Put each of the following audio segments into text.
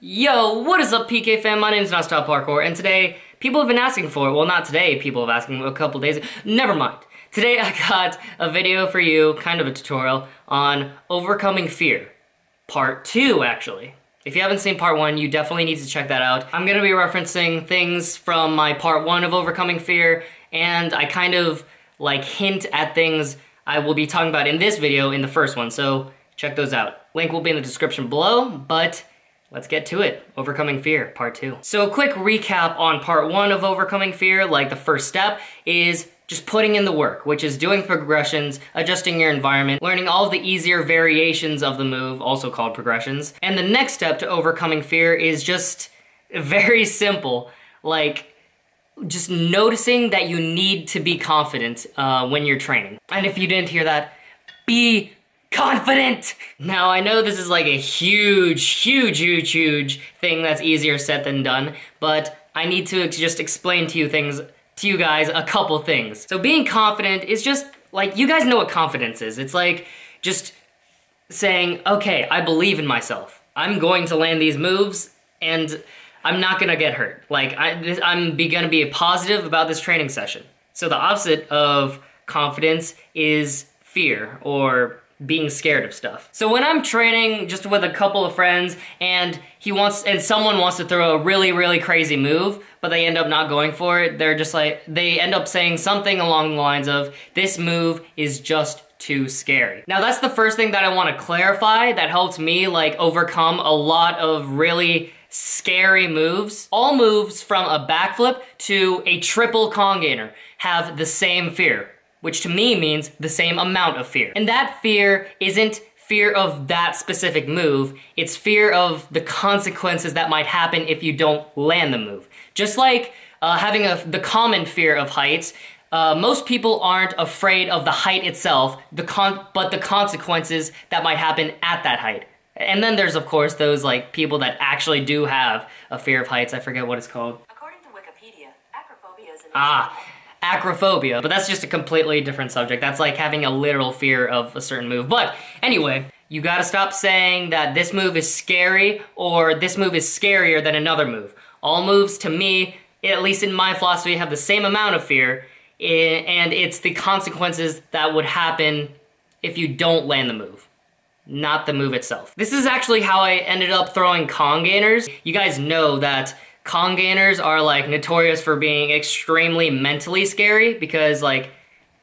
Yo, what is up, PK fam? My name is Nonstop Parkour, and today, people have been asking for it. Well, not today, people have asked me a couple days. Never mind. Today I got a video for you, kind of a tutorial, on overcoming fear. Part 2, actually. If you haven't seen part 1, you definitely need to check that out. I'm gonna be referencing things from my part 1 of overcoming fear, and I kind of, like, hint at things I will be talking about in this video in the first one, so check those out. Link will be in the description below, but let's get to it. Overcoming fear, part 2. So a quick recap on part 1 of overcoming fear, like the first step, is just putting in the work, which is doing progressions, adjusting your environment, learning all of the easier variations of the move, also called progressions. And the next step to overcoming fear is just very simple, like just noticing that you need to be confident when you're training. And if you didn't hear that, be confident! Now, I know this is like a huge thing that's easier said than done, but I need to just explain to you guys a couple things. So being confident is just, like, you guys know what confidence is. It's like just saying, okay, I believe in myself. I'm going to land these moves, and I'm not gonna get hurt. Like, I'm gonna be positive about this training session. So the opposite of confidence is fear, or being scared of stuff. So when I'm training just with a couple of friends and someone wants to throw a really crazy move, but they end up not going for it, they're just like, they end up saying something along the lines of, this move is just too scary. Now that's the first thing that I want to clarify that helps me like overcome a lot of really scary moves. All moves from a backflip to a triple congainer have the same fear, which to me means the same amount of fear. And that fear isn't fear of that specific move, it's fear of the consequences that might happen if you don't land the move. Just like having the common fear of heights, most people aren't afraid of the height itself, but the consequences that might happen at that height. And then there's, of course, those like people that actually do have a fear of heights. I forget what it's called. According to Wikipedia, acrophobia is an acrophobia, but that's just a completely different subject. That's like having a literal fear of a certain move. But anyway, you gotta stop saying that this move is scary or this move is scarier than another move. All moves, to me, at least in my philosophy, have the same amount of fear, and it's the consequences that would happen if you don't land the move, not the move itself. This is actually how I ended up throwing congainers. You guys know that congainers are like notorious for being extremely mentally scary because like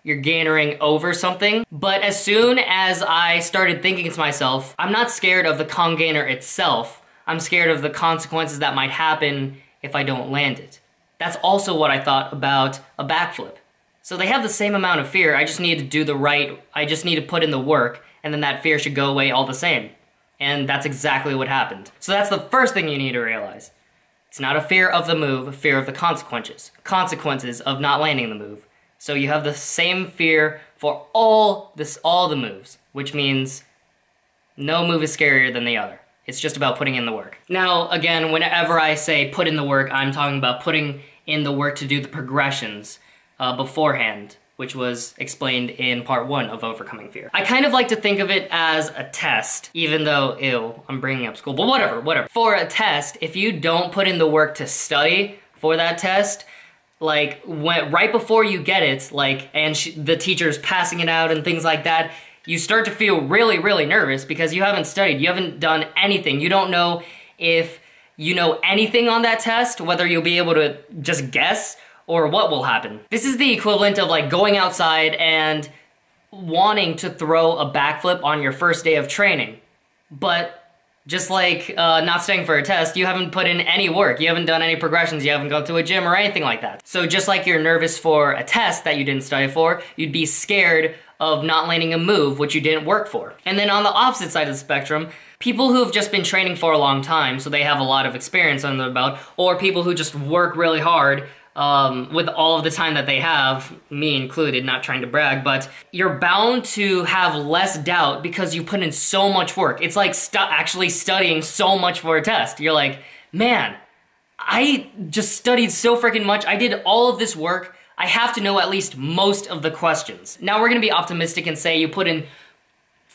you're gainering over something. But as soon as I started thinking to myself, I'm not scared of the congainer itself, I'm scared of the consequences that might happen if I don't land it. That's also what I thought about a backflip. So they have the same amount of fear, I just need to do I just need to put in the work, and then that fear should go away all the same. And that's exactly what happened. So that's the first thing you need to realize. It's not a fear of the move, a fear of the consequences of not landing the move. So you have the same fear for all the moves, which means no move is scarier than the other. It's just about putting in the work. Now, again, whenever I say put in the work, I'm talking about putting in the work to do the progressions beforehand, which was explained in part 1 of overcoming fear. I kind of like to think of it as a test, even though, ew, I'm bringing up school, but whatever. For a test, if you don't put in the work to study for that test, like right before you get it, like, and the teacher's passing it out and things like that, you start to feel really nervous because you haven't studied, you haven't done anything. You don't know if you know anything on that test, whether you'll be able to just guess or what will happen. This is the equivalent of like going outside and wanting to throw a backflip on your first day of training. But just like not studying for a test, you haven't put in any work, you haven't done any progressions, you haven't gone to a gym or anything like that. So just like you're nervous for a test that you didn't study for, you'd be scared of not landing a move which you didn't work for. And then on the opposite side of the spectrum, people who have just been training for a long time, so they have a lot of experience under their belt, or people who just work really hard with all of the time that they have, me included, not trying to brag, but you're bound to have less doubt because you put in so much work. It's like actually studying so much for a test. You're like, man, I just studied so freaking much. I did all of this work. I have to know at least most of the questions. Now we're gonna be optimistic and say you put in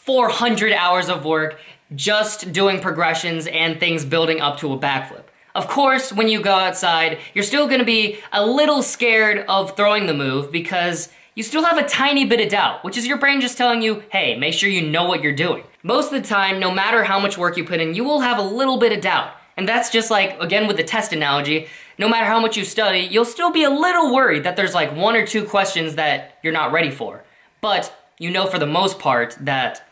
400 hours of work just doing progressions and things building up to a backflip. Of course, when you go outside, you're still gonna be a little scared of throwing the move because you still have a tiny bit of doubt, which is your brain just telling you, hey, make sure you know what you're doing. Most of the time, no matter how much work you put in, you will have a little bit of doubt. And that's just like, again, with the test analogy, no matter how much you study, you'll still be a little worried that there's like 1 or 2 questions that you're not ready for. But you know for the most part that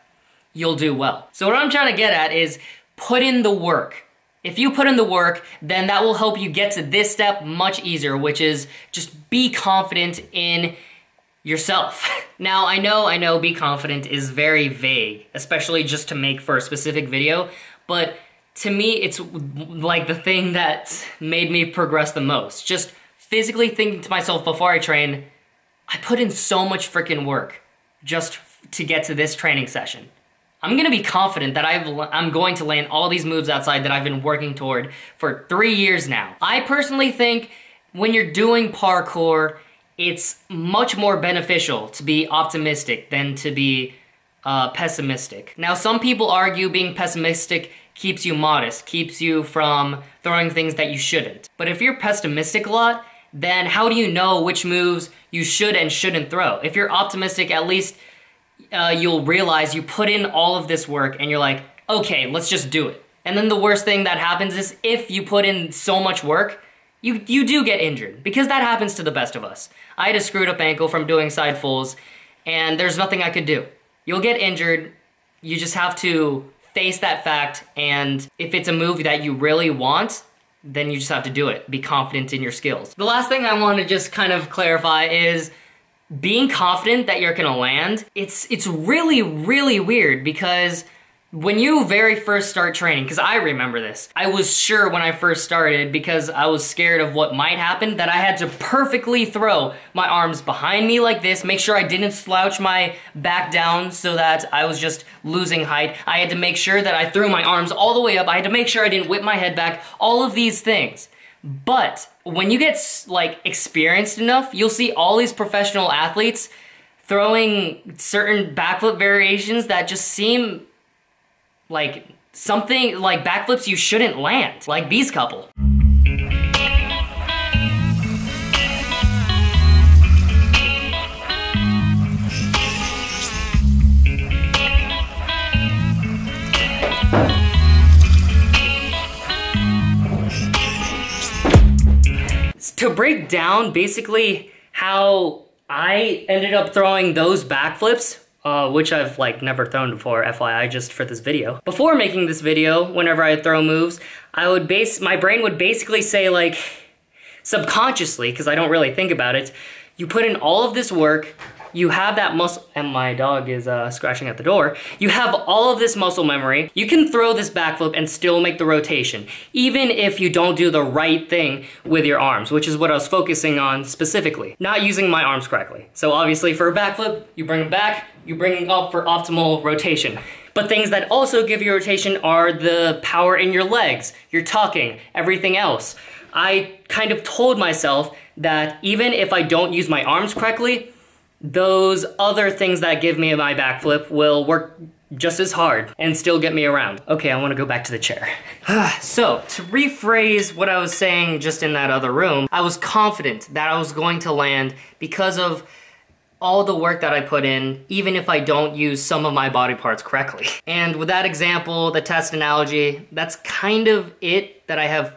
you'll do well. So what I'm trying to get at is put in the work. If you put in the work, then that will help you get to this step much easier, which is just be confident in yourself. Now, I know be confident is very vague, especially just to make for a specific video, but to me, it's like the thing that made me progress the most. Just physically thinking to myself before I train, I put in so much freaking work just to get to this training session. I'm gonna be confident that I'm going to land all these moves outside that I've been working toward for 3 years now. I personally think when you're doing parkour, it's much more beneficial to be optimistic than to be pessimistic. Now, some people argue being pessimistic keeps you modest, keeps you from throwing things that you shouldn't. But if you're pessimistic a lot, then how do you know which moves you should and shouldn't throw? If you're optimistic, at least you'll realize you put in all of this work and you're like, okay, let's just do it. And then the worst thing that happens is if you put in so much work, you do get injured, because that happens to the best of us. I had a screwed up ankle from doing side fulls, and there's nothing I could do. You'll get injured, you just have to face that fact, and if it's a move that you really want, then you just have to do it. Be confident in your skills. The last thing I want to just kind of clarify is being confident that you're gonna land. It's really, really weird, because when you very first start training, because I remember this, I was sure when I first started, because I was scared of what might happen, that I had to perfectly throw my arms behind me like this, make sure I didn't slouch my back down so that I was just losing height. I had to make sure that I threw my arms all the way up. I had to make sure I didn't whip my head back, all of these things. But when you get like experienced enough, you'll see all these professional athletes throwing certain backflip variations that just seem like something like backflips you shouldn't land, like Bee's Couple. To break down basically how I ended up throwing those backflips, which I've like never thrown before, FYI, just for this video. Before making this video, whenever I throw moves, my brain would basically say, like, subconsciously, because I don't really think about it, you put in all of this work, you have that muscle, and my dog is scratching at the door. You have all of this muscle memory. You can throw this backflip and still make the rotation, even if you don't do the right thing with your arms, which is what I was focusing on specifically, not using my arms correctly. So obviously for a backflip, you bring them back, you bring them up for optimal rotation. But things that also give you rotation are the power in your legs, your tucking, everything else. I kind of told myself that even if I don't use my arms correctly, those other things that give me my backflip will work just as hard and still get me around. Okay, I want to go back to the chair. So, to rephrase what I was saying just in that other room, I was confident that I was going to land because of all the work that I put in, even if I don't use some of my body parts correctly. And with that example, the test analogy, that's kind of it that I have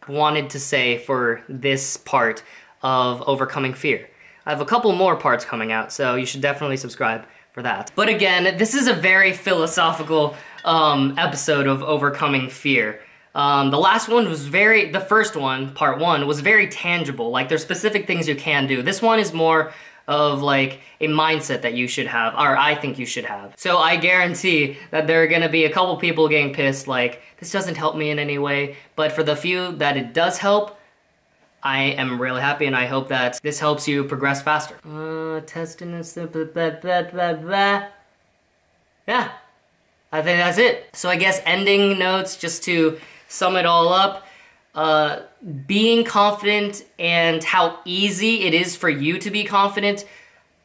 wanted to say for this part of overcoming fear. I have a couple more parts coming out, so you should definitely subscribe for that. But again, this is a very philosophical episode of overcoming fear. The first one, part 1, was very tangible. Like, there's specific things you can do. This one is more of like a mindset that you should have, or I think you should have. So I guarantee that there are gonna be a couple people getting pissed, like, this doesn't help me in any way, but for the few that it does help, I am really happy, and I hope that this helps you progress faster. Testing this, blah, blah, blah, blah, blah. Yeah, I think that's it. So I guess ending notes, just to sum it all up, being confident and how easy it is for you to be confident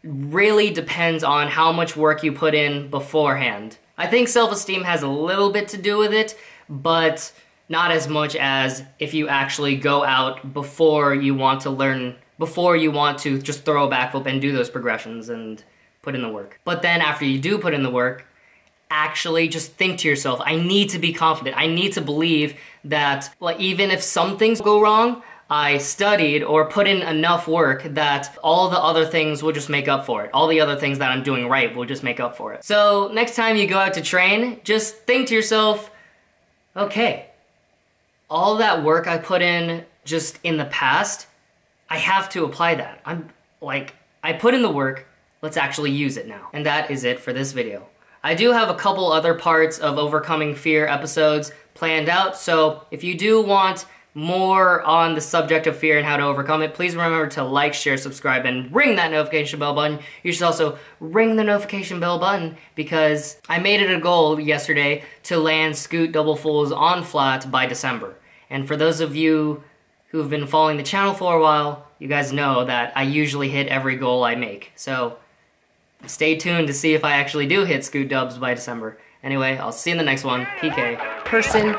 really depends on how much work you put in beforehand. I think self-esteem has a little bit to do with it, but not as much as if you actually go out before you want to learn, before you want to just throw a backflip and do those progressions and put in the work. But then after you do put in the work, actually just think to yourself, I need to be confident. I need to believe that, like, even if some things go wrong, I studied or put in enough work that all the other things will just make up for it. All the other things that I'm doing right will just make up for it. So next time you go out to train, just think to yourself, okay, all that work I put in just in the past, I have to apply that. I put in the work, let's actually use it now. And that is it for this video. I do have a couple other parts of overcoming fear episodes planned out, so if you do want more on the subject of fear and how to overcome it, please remember to like, share, subscribe, and ring that notification bell button. You should also ring the notification bell button because I made it a goal yesterday to land scoot double fulls on flat by December. And for those of you who've been following the channel for a while, you guys know that I usually hit every goal I make. So stay tuned to see if I actually do hit scoot dubs by December. Anyway, I'll see you in the next one. PK, person.